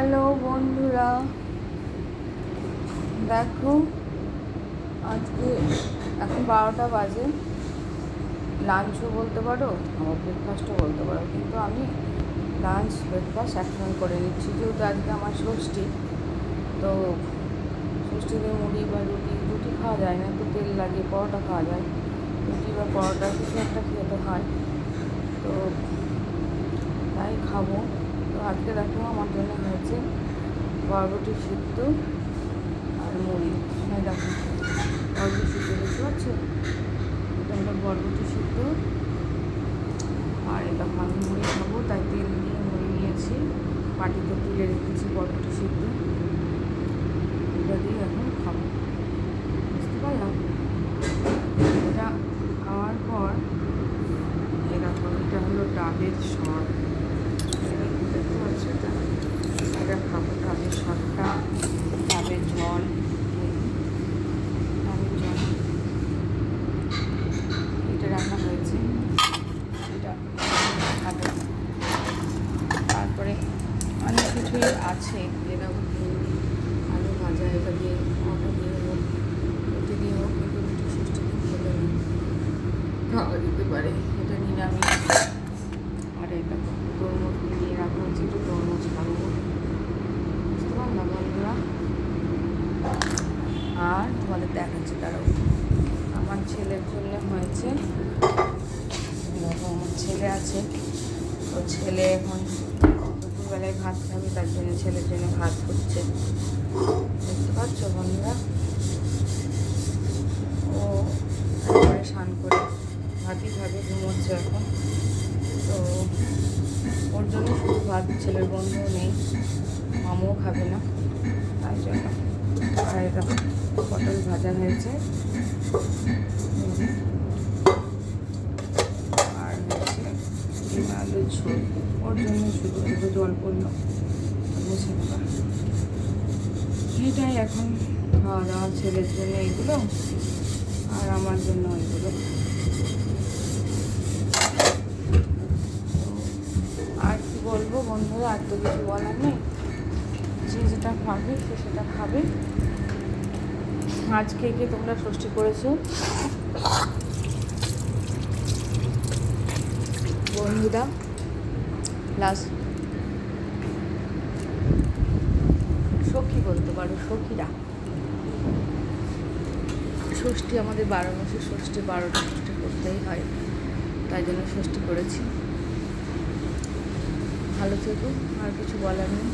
Hello বন্ধুরা, দেখো আজকে এখন 12টা বাজে। লাঞ্চও বলতে পারো, আমার ব্রেকফাস্টও বলতে পারো, কিন্তু আমি লাঞ্চ ব্রেকফাস্ট একসঙ্গে করে নিচ্ছি, যেহেতু আজকে আমার ষষ্ঠী। তো ষষ্ঠীতে মুড়ি বা রুটি খাওয়া যায় না, একটু তেল লাগিয়ে পরোটা খাওয়া যায়। রুটি বা পরোটা কিছু একটা খেতে হয়, তো তাই খাবো। তো আজকে দেখো আমার জন্য হয়েছে বরবটি সিদ্ধ আর মুড়ি। হ্যাঁ দেখো, বরবটি সিদ্ধ দেখতে পাচ্ছ, এটা হলো বরবটি সিদ্ধ। আর এটা আমি মুড়ি খাবো, তাই তেল দিয়ে মুড়ি নিয়েছি, বাটিতে তুলে রেখেছি বরবটি সিদ্ধ। এটা দিয়ে এখন খাবো, বুঝতে পারলাম। এটা খাওয়ার পর এরকম, এটা হলো ডাবের সর, দেখতে পাচ্ছ এটা খাবো। ডাবের সরটা, ডাবের জল, এটা রান্না হয়েছে, এটা খাবো। তারপরে অনেক কিছুই আছে, যেরকম ভেন্ডি আলু ভাজা, এটা দিয়ে আটা দিয়ে হোক, রুটি দিয়ে হোক, কিন্তু রুটি ষষ্ঠী দিন খেলে খাওয়া যেতে পারে, এটা নিরামিষ। আর এটা তরমুজ নিয়ে রাখা হচ্ছে, একটু তরমুজ খাবো, বুঝতে পারলাম বন্ধুরা। আর তোমাদের দেখাচ্ছি, তারাও আমার ছেলের জন্য হয়েছে, আমার ছেলে আছে, তো ছেলে এখন দুপুরবেলায় ভাত খাবে, তার জন্য ছেলের জন্য ভাত হচ্ছে, দেখতে পাচ্ছ বন্ধুরা। ও একবারে স্নান করে ভাতই খাবে, ঘুমোচ্ছে এখন। তো ওর জন্য শুধু ভাত, ছেলের বন্ধুও নেই, মামুও খাবে না, তাই জন্য। আর এরকম পটল ভাজা হয়েছে, আর হচ্ছে ডিম আলুর ঝোল, ওর জন্য শুধু একটু জল পড়লো, মুছে দেওয়া। এটাই এখন খাওয়া দাওয়া, ছেলের জন্য এইগুলো আর আমার জন্য এইগুলো। আর কি বলবো বন্ধুরা, আর তো কিছু বলার নেই, যে যেটা খাবে সে সেটা খাবে। আজকে কে তোমরা ষষ্ঠী করেছো বন্ধুরা? প্লাস সখী বলতে পারো, সখীরা। ষষ্ঠী আমাদের 12 মাসের ষষ্ঠী, 12টা ষষ্ঠী করতেই হয়, তাই জন্য ষষ্ঠী করেছি। ভালো থেকো, আর কিছু বলার নেই।